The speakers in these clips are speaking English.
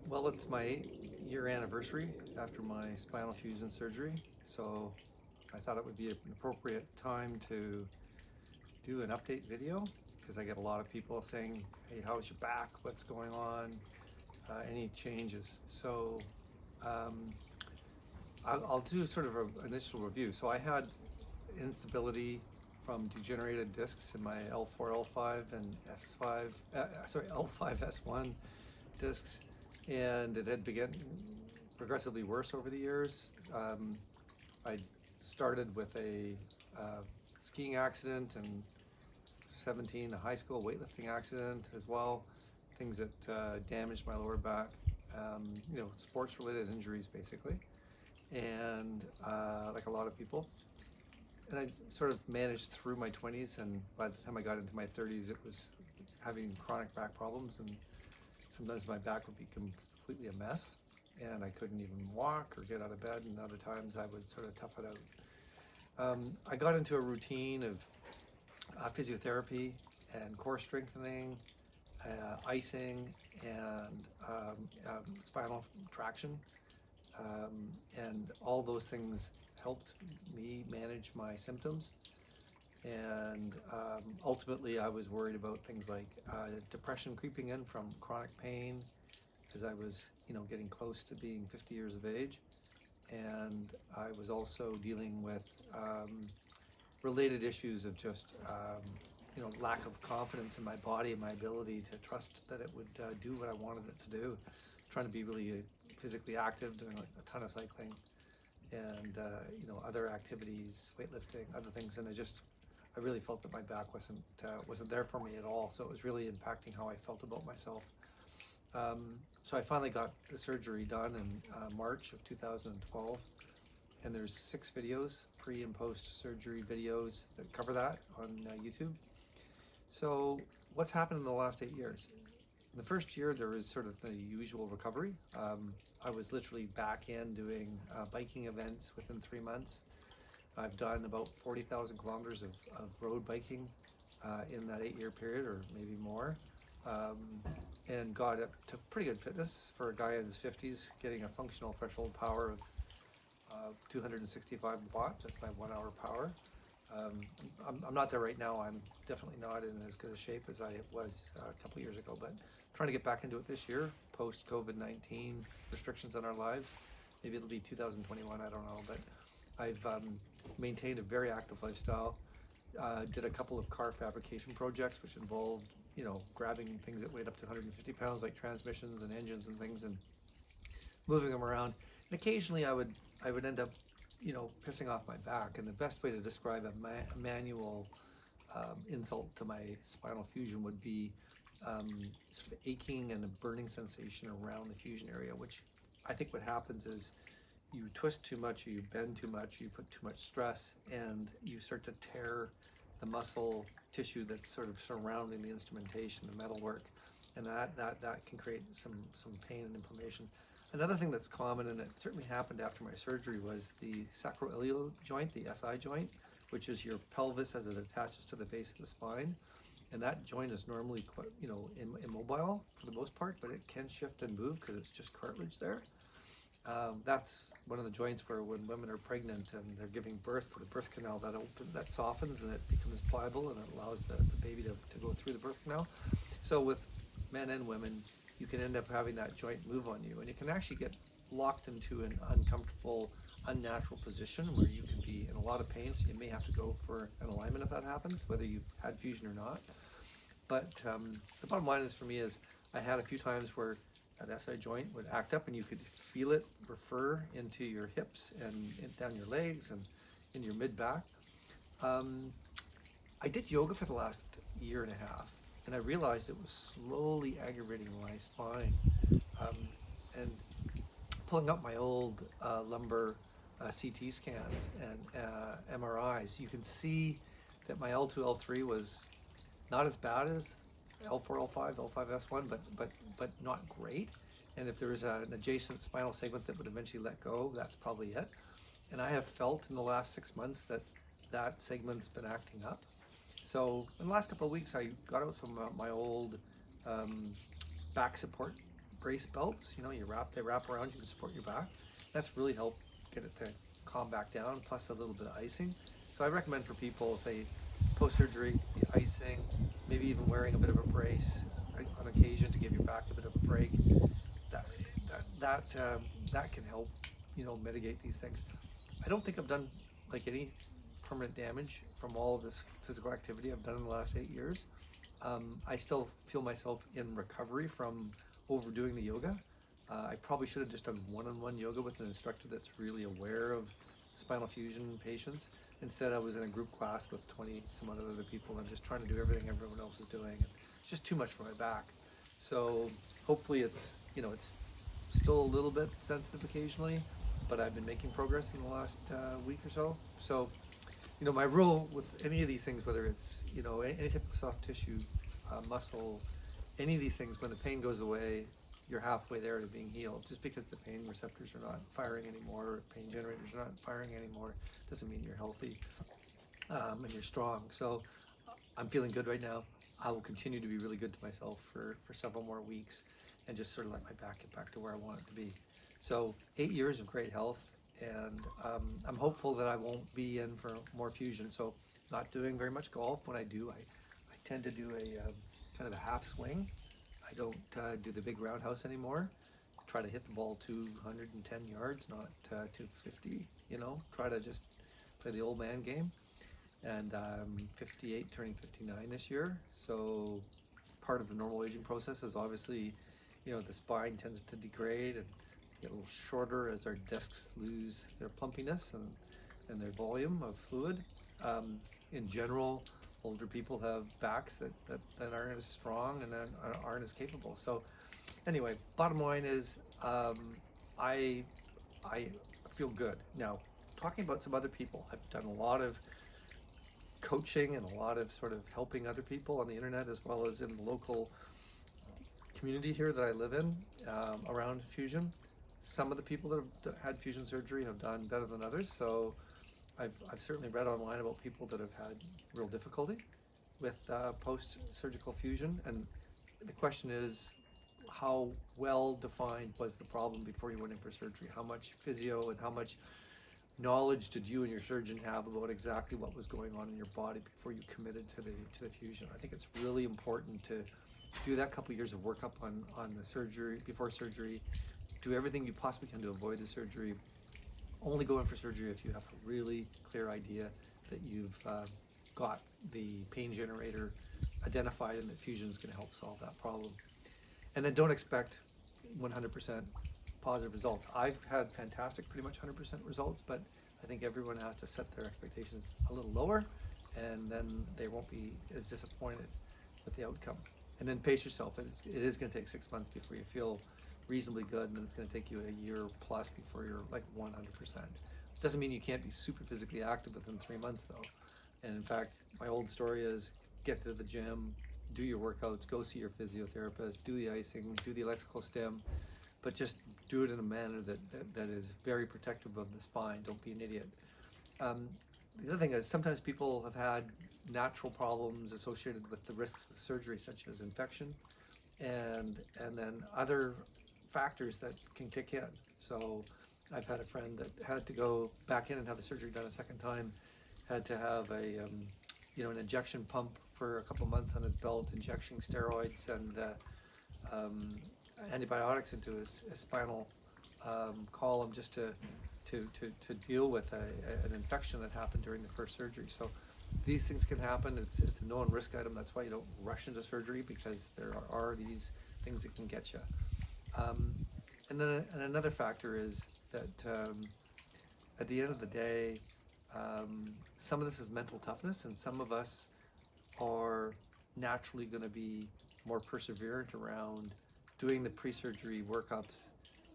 Well, it's my 8-year anniversary after my spinal fusion surgery, so I thought it would be an appropriate time to do an update video because I get a lot of people saying, hey, how's your back? What's going on? Any changes? So um, I'll do sort of an initial review. So I had instability from degenerated discs in my L4, L5, and S5, L5-S1 discs, and it had begun progressively worse over the years. I started with a skiing accident and 17, a high school weightlifting accident as well, things that damaged my lower back, sports related injuries basically, and like a lot of people. And I sort of managed through my 20s, and by the time I got into my 30s, it was having chronic back problems, and sometimes my back would be completely a mess, and I couldn't even walk or get out of bed, and other times I would sort of tough it out. I got into a routine of physiotherapy and core strengthening, icing, and spinal traction, and all those things helped me manage my symptoms. And ultimately, I was worried about things like depression creeping in from chronic pain, as I was, getting close to being 50 years of age. And I was also dealing with related issues of just, lack of confidence in my body and my ability to trust that it would do what I wanted it to do. Trying to be really physically active, doing like a ton of cycling and, other activities, weightlifting, other things. And I really felt that my back wasn't there for me at all. So it was really impacting how I felt about myself. So I finally got the surgery done in March of 2012, and there's 6 videos, pre and post surgery videos that cover that on YouTube. So what's happened in the last 8 years? In the first year, there was sort of the usual recovery. I was literally back in doing biking events within 3 months. I've done about 40,000 kilometers of road biking in that 8-year period, or maybe more, and got up to pretty good fitness for a guy in his 50s, getting a functional threshold power of 265 watts. That's my 1-hour power. I'm not there right now. I'm definitely not in as good a shape as I was a couple years ago, but trying to get back into it this year, post COVID-19 restrictions on our lives. Maybe it'll be 2021, I don't know, but I've maintained a very active lifestyle. Did a couple of car fabrication projects, which involved, grabbing things that weighed up to 150 pounds, like transmissions and engines and things, and moving them around. And occasionally I would end up, pissing off my back. And the best way to describe a manual insult to my spinal fusion would be sort of aching and a burning sensation around the fusion area, which I think what happens is you twist too much, or you bend too much, you put too much stress, and you start to tear the muscle tissue that's sort of surrounding the instrumentation, the metalwork, and that can create some pain and inflammation. Another thing that's common, and it certainly happened after my surgery, was the sacroiliac joint, the SI joint, which is your pelvis as it attaches to the base of the spine. And that joint is normally quite, immobile for the most part, but it can shift and move because it's just cartilage there. That's one of the joints where when women are pregnant and they're giving birth, for the birth canal, that softens and it becomes pliable, and it allows the baby to go through the birth canal. So with men and women, you can end up having that joint move on you, and you can actually get locked into an uncomfortable, unnatural position where you can be in a lot of pain. So you may have to go for an alignment if that happens, whether you've had fusion or not. But the bottom line is, for me, is I had a few times where that SI joint would act up, and you could feel it refer into your hips and down your legs and in your mid back. I did yoga for the last year and a half, and I realized it was slowly aggravating my spine. And pulling up my old lumbar CT scans and MRIs, you can see that my L2, L3 was not as bad as L4, L5, L5-S1, but not great. And if there was an adjacent spinal segment that would eventually let go, that's probably it. And I have felt in the last 6 months that segment's been acting up. So in the last couple of weeks, I got out some of my old back support brace belts, they wrap around you to support your back. That's really helped get it to calm back down, plus a little bit of icing. So I recommend for people, if they post-surgery, the icing, maybe even wearing a bit of a brace on occasion to give your back a bit of a break. That that can help, mitigate these things. I don't think I've done like any permanent damage from all of this physical activity I've done in the last 8 years. I still feel myself in recovery from overdoing the yoga. I probably should have just done one-on-one yoga with an instructor that's really aware of spinal fusion patients. Instead, I was in a group class with 20 some other people. I'm just trying to do everything everyone else is doing. It's just too much for my back. So hopefully it's still a little bit sensitive occasionally, but I've been making progress in the last week or so. So, my rule with any of these things, whether it's, any type of soft tissue, muscle, any of these things, when the pain goes away, you're halfway there to being healed. Just because the pain receptors are not firing anymore, pain generators are not firing anymore, doesn't mean you're healthy and you're strong. So I'm feeling good right now. I will continue to be really good to myself for several more weeks and just sort of let my back get back to where I want it to be. So 8 years of great health, and I'm hopeful that I won't be in for more fusion. So not doing very much golf. When I do, I tend to do a kind of a half swing. I don't do the big roundhouse anymore. Try to hit the ball 210 yards, not 250, try to just play the old man game. And I'm 58, turning 59 this year. So part of the normal aging process is obviously, the spine tends to degrade and get a little shorter as our discs lose their plumpiness and their volume of fluid. In general, older people have backs that aren't as strong and then aren't as capable. So anyway, bottom line is I feel good. Now, talking about some other people, I've done a lot of coaching and a lot of sort of helping other people on the internet, as well as in the local community here that I live in around fusion. Some of the people that had fusion surgery have done better than others. So I've certainly read online about people that have had real difficulty with post-surgical fusion. And the question is, how well defined was the problem before you went in for surgery? How much physio and how much knowledge did you and your surgeon have about exactly what was going on in your body before you committed to the fusion? I think it's really important to do that couple years of workup on the surgery, before surgery. Do everything you possibly can to avoid the surgery. Only go in for surgery if you have a really clear idea that you've got the pain generator identified and that fusion is going to help solve that problem. And then don't expect 100% positive results. I've had fantastic, pretty much 100% results, but I think everyone has to set their expectations a little lower, and then they won't be as disappointed with the outcome. And then pace yourself. It is going to take 6 months before you feel reasonably good, and then it's going to take you a year plus before you're like 100%. Doesn't mean you can't be super physically active within 3 months though. And in fact, my old story is get to the gym, do your workouts, go see your physiotherapist, do the icing, do the electrical stim, but just do it in a manner that is very protective of the spine. Don't be an idiot. The other thing is sometimes people have had natural problems associated with the risks of surgery, such as infection and then other factors that can kick in. So I've had a friend that had to go back in and have the surgery done a second time, had to have an injection pump for a couple months on his belt, injecting steroids and antibiotics into his spinal column just to deal with an infection that happened during the first surgery. So these things can happen. It's a known risk item. That's why you don't rush into surgery, because there are these things that can get you. And then another factor is that at the end of the day, some of this is mental toughness, and some of us are naturally going to be more perseverant around doing the pre-surgery workups,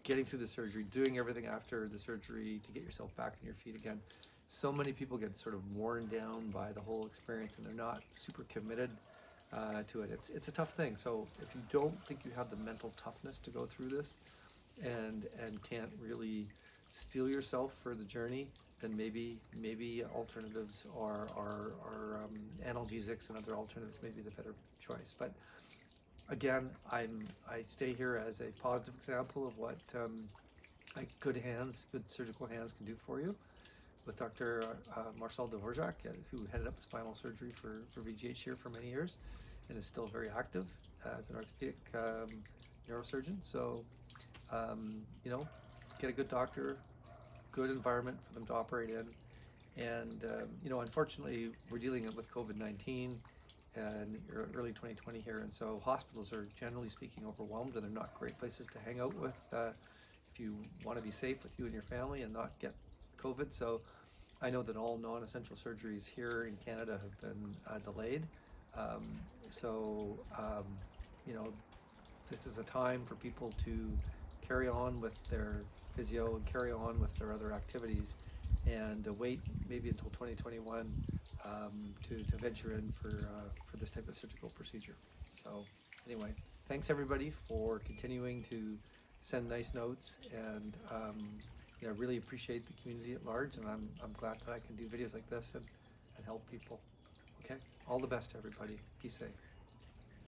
getting through the surgery, doing everything after the surgery to get yourself back on your feet again. So many people get sort of worn down by the whole experience, and they're not super committed to it. It's a tough thing. So if you don't think you have the mental toughness to go through this and can't really steel yourself for the journey, then maybe alternatives are analgesics and other alternatives may be the better choice. But again, I stay here as a positive example of what good surgical hands can do for you. With Dr. Marcel Dvorak, who headed up spinal surgery for VGH here for many years, and is still very active as an orthopedic neurosurgeon. So, you know, get a good doctor, good environment for them to operate in. And, you know, unfortunately, we're dealing with COVID-19 and early 2020 here. And so hospitals are, generally speaking, overwhelmed, and they're not great places to hang out with if you want to be safe with you and your family and not get COVID. So I know that all non-essential surgeries here in Canada have been delayed. You know, this is a time for people to carry on with their physio and carry on with their other activities, and wait maybe until 2021 to venture in for this type of surgical procedure. So anyway, thanks everybody for continuing to send nice notes, and you know, I really appreciate the community at large, and I'm glad that I can do videos like this and help people. Okay, all the best to everybody. Be safe.